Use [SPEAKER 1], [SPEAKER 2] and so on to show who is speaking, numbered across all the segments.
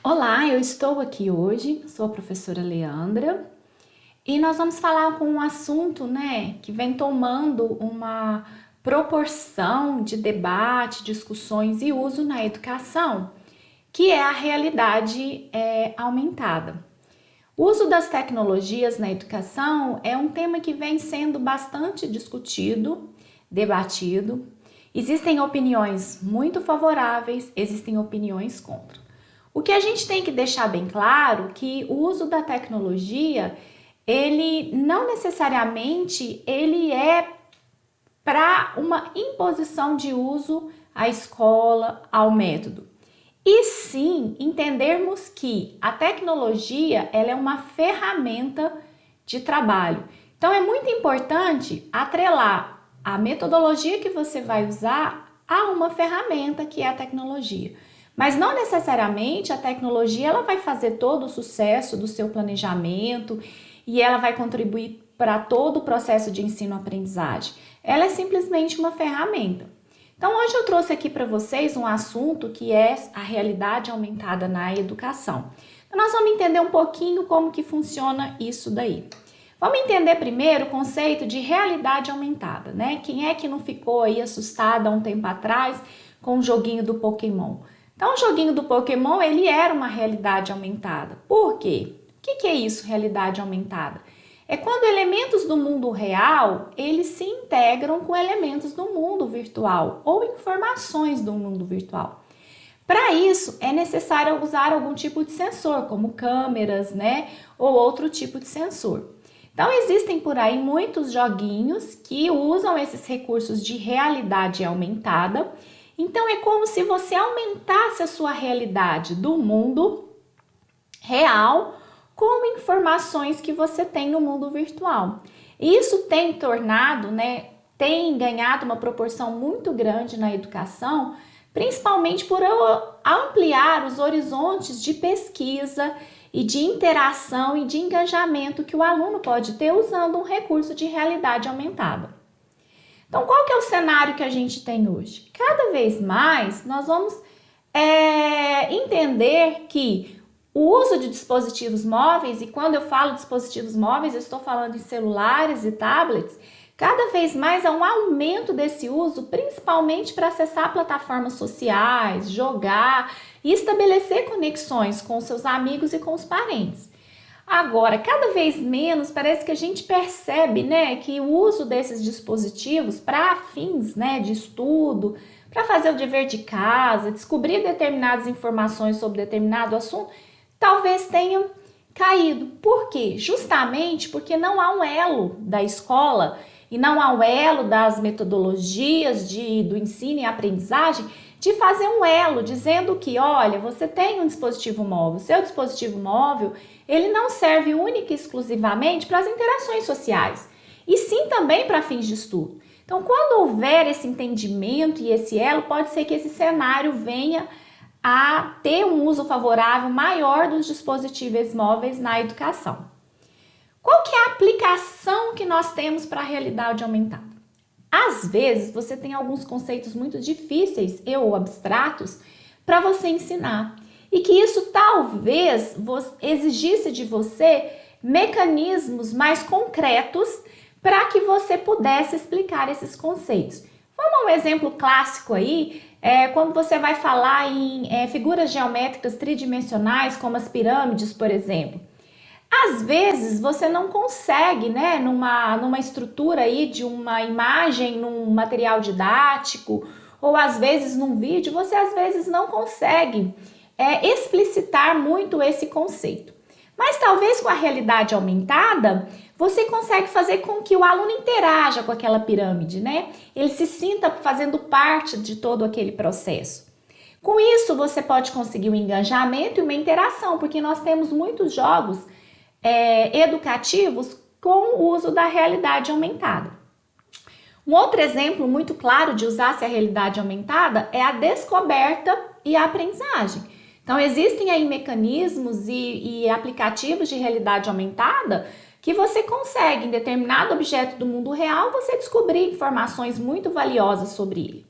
[SPEAKER 1] Olá, eu estou aqui hoje, sou a professora Leandra e nós vamos falar com um assunto, que vem tomando uma proporção de debate, discussões e uso na educação, que é a realidade aumentada. O uso das tecnologias na educação é um tema que vem sendo bastante discutido, debatido. Existem opiniões muito favoráveis, existem opiniões contra. O que a gente tem que deixar bem claro é que o uso da tecnologia, ele não necessariamente ele é para uma imposição de uso à escola, ao método. E sim, entendermos que a tecnologia ela é uma ferramenta de trabalho. Então é muito importante atrelar a metodologia que você vai usar a uma ferramenta que é a tecnologia. Mas não necessariamente a tecnologia ela vai fazer todo o sucesso do seu planejamento e ela vai contribuir para todo o processo de ensino-aprendizagem. Ela é simplesmente uma ferramenta. Então hoje eu trouxe aqui para vocês um assunto que é a realidade aumentada na educação. Então, nós vamos entender um pouquinho como que funciona isso daí. Vamos entender primeiro o conceito de realidade aumentada, né? Quem é que não ficou aí assustado há um tempo atrás com o joguinho do Pokémon? Então, o joguinho do Pokémon, ele era uma realidade aumentada. Por quê? O que é isso, realidade aumentada? É quando elementos do mundo real, eles se integram com elementos do mundo virtual ou informações do mundo virtual. Para isso, é necessário usar algum tipo de sensor, como câmeras, ou outro tipo de sensor. Então, existem por aí muitos joguinhos que usam esses recursos de realidade aumentada. Então, é como se você aumentasse a sua realidade do mundo real com informações que você tem no mundo virtual. Isso tem tornado, tem ganhado uma proporção muito grande na educação, principalmente por ampliar os horizontes de pesquisa e de interação e de engajamento que o aluno pode ter usando um recurso de realidade aumentada. Então, qual que é o cenário que a gente tem hoje? Cada vez mais nós vamos entender que o uso de dispositivos móveis, e quando eu falo dispositivos móveis, eu estou falando de celulares e tablets, cada vez mais há um aumento desse uso, principalmente para acessar plataformas sociais, jogar e estabelecer conexões com seus amigos e com os parentes. Agora, cada vez menos parece que a gente percebe, que o uso desses dispositivos para fins, de estudo, para fazer o dever de casa, descobrir determinadas informações sobre determinado assunto, talvez tenham caído. Por quê? Justamente porque não há um elo da escola e não há um elo das metodologias do ensino e aprendizagem de fazer um elo dizendo que, olha, você tem um dispositivo móvel, seu dispositivo móvel, ele não serve única e exclusivamente para as interações sociais, e sim também para fins de estudo. Então, quando houver esse entendimento e esse elo, pode ser que esse cenário venha a ter um uso favorável maior dos dispositivos móveis na educação. Qual que é a aplicação que nós temos para a realidade aumentada? Às vezes, você tem alguns conceitos muito difíceis ou abstratos para você ensinar e que isso talvez exigisse de você mecanismos mais concretos para que você pudesse explicar esses conceitos. Vamos a um exemplo clássico aí, quando você vai falar em figuras geométricas tridimensionais, como as pirâmides, por exemplo. Às vezes você não consegue, numa estrutura aí de uma imagem, num material didático, ou às vezes num vídeo, você às vezes não consegue explicitar muito esse conceito. Mas talvez com a realidade aumentada, você consegue fazer com que o aluno interaja com aquela pirâmide, Ele se sinta fazendo parte de todo aquele processo. Com isso, você pode conseguir um engajamento e uma interação, porque nós temos muitos jogos educativos com o uso da realidade aumentada. Um outro exemplo muito claro de usar-se a realidade aumentada é a descoberta e a aprendizagem. Então, existem aí mecanismos e aplicativos de realidade aumentada que você consegue, em determinado objeto do mundo real, você descobrir informações muito valiosas sobre ele.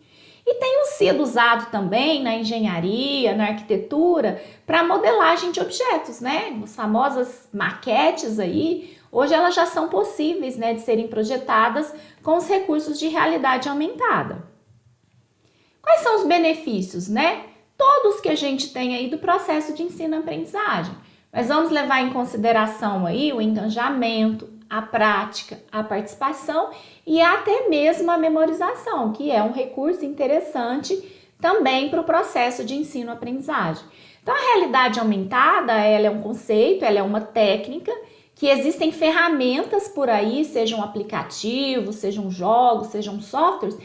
[SPEAKER 1] E tem sido usado também na engenharia, na arquitetura, para modelagem de objetos, né? As famosas maquetes aí, hoje elas já são possíveis, né, de serem projetadas com os recursos de realidade aumentada. Quais são os benefícios, né? Todos que a gente tem aí do processo de ensino-aprendizagem. Mas vamos levar em consideração aí o engajamento, a prática, a participação e até mesmo a memorização, que é um recurso interessante também para o processo de ensino-aprendizagem. Então, a realidade aumentada, ela é um conceito, ela é uma técnica, que existem ferramentas por aí, sejam aplicativos, sejam jogos, sejam softwares,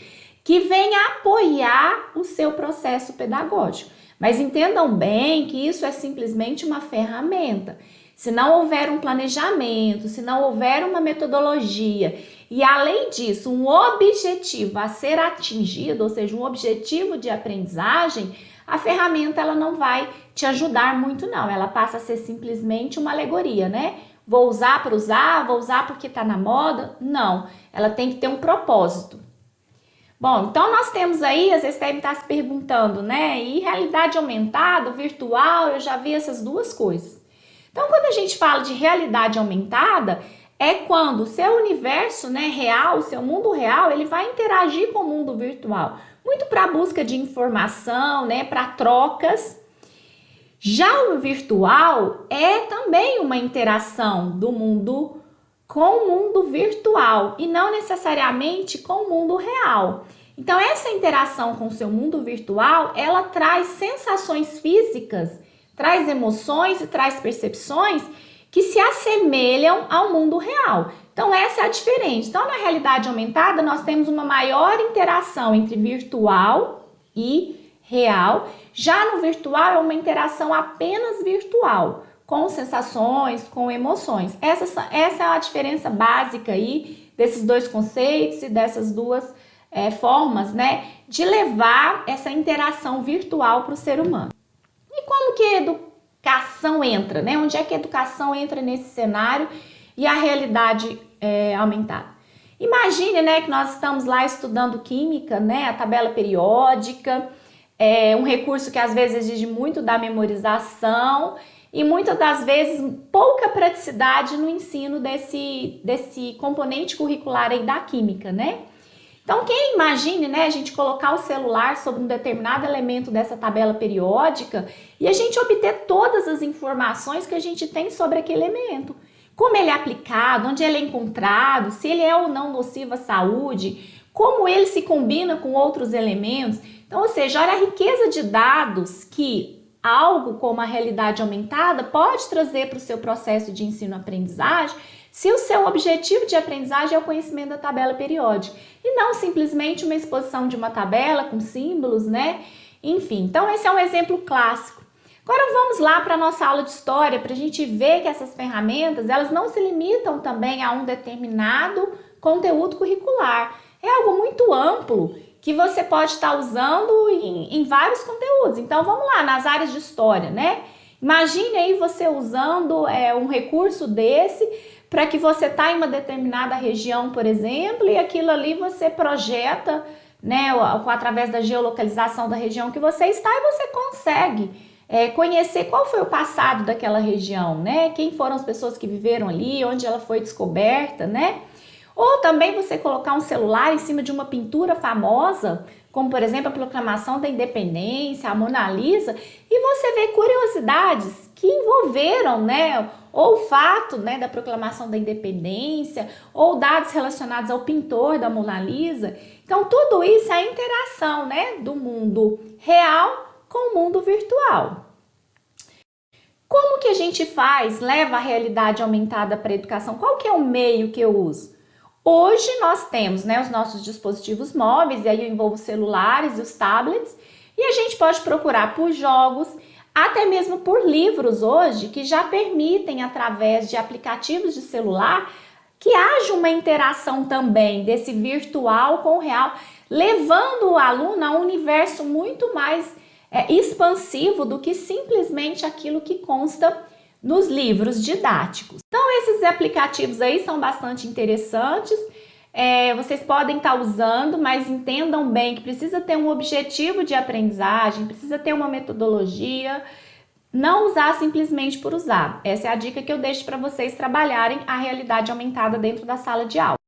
[SPEAKER 1] que vêm apoiar o seu processo pedagógico. Mas entendam bem que isso é simplesmente uma ferramenta. Se não houver um planejamento, se não houver uma metodologia e, além disso, um objetivo a ser atingido, ou seja, um objetivo de aprendizagem, a ferramenta ela não vai te ajudar muito não. Ela passa a ser simplesmente uma alegoria, né? Vou usar por usar, vou usar porque está na moda. Não, ela tem que ter um propósito. Bom, então nós temos aí, às vezes devem estar se perguntando, né? E realidade aumentada, virtual, eu já vi essas duas coisas. Então, quando a gente fala de realidade aumentada, é quando o seu universo, né, real, o seu mundo real, ele vai interagir com o mundo virtual. Muito para a busca de informação, né, para trocas. Já o virtual é também uma interação do mundo com o mundo virtual e não necessariamente com o mundo real. Então, essa interação com o seu mundo virtual, ela traz sensações físicas, traz emoções e traz percepções que se assemelham ao mundo real. Então, essa é a diferença. Então, na realidade aumentada, nós temos uma maior interação entre virtual e real. Já no virtual, é uma interação apenas virtual, com sensações, com emoções. Essa é a diferença básica aí desses dois conceitos e dessas duas formas, né, de levar essa interação virtual para o ser humano. E como que a educação entra, né? Onde é que a educação entra nesse cenário e a realidade aumentada? Imagine, né, que nós estamos lá estudando química, né, a tabela periódica, um recurso que às vezes exige muito da memorização e muitas das vezes pouca praticidade no ensino desse componente curricular aí da química, né? Então, quem imagine, né, a gente colocar o celular sobre um determinado elemento dessa tabela periódica e a gente obter todas as informações que a gente tem sobre aquele elemento. Como ele é aplicado, onde ele é encontrado, se ele é ou não nocivo à saúde, como ele se combina com outros elementos. Então, ou seja, olha a riqueza de dados que algo como a realidade aumentada pode trazer para o seu processo de ensino-aprendizagem, se o seu objetivo de aprendizagem é o conhecimento da tabela periódica e não simplesmente uma exposição de uma tabela com símbolos, né? Enfim, então esse é um exemplo clássico. Agora vamos lá para a nossa aula de história para a gente ver que essas ferramentas elas não se limitam também a um determinado conteúdo curricular. É algo muito amplo que você pode estar usando em vários conteúdos. Então vamos lá nas áreas de história, né? Imagine aí você usando um recurso desse para que você está em uma determinada região, por exemplo, e aquilo ali você projeta, né, através da geolocalização da região que você está e você consegue conhecer qual foi o passado daquela região, né? Quem foram as pessoas que viveram ali, onde ela foi descoberta, né? Ou também você colocar um celular em cima de uma pintura famosa, como por exemplo a Proclamação da Independência, a Mona Lisa, e você vê curiosidades que envolveram, né, ou o fato, né, da Proclamação da Independência, ou dados relacionados ao pintor da Mona Lisa. Então tudo isso é a interação, né, do mundo real com o mundo virtual. Como que a gente leva a realidade aumentada para a educação? Qual que é o meio que eu uso? Hoje nós temos, né, os nossos dispositivos móveis, e aí eu envolvo os celulares e os tablets, e a gente pode procurar por jogos, até mesmo por livros hoje, que já permitem, através de aplicativos de celular, que haja uma interação também desse virtual com o real, levando o aluno a um universo muito mais expansivo do que simplesmente aquilo que consta nos livros didáticos. Então, esses aplicativos aí são bastante interessantes. Vocês podem estar usando, mas entendam bem que precisa ter um objetivo de aprendizagem, precisa ter uma metodologia. Não usar simplesmente por usar. Essa é a dica que eu deixo para vocês trabalharem a realidade aumentada dentro da sala de aula.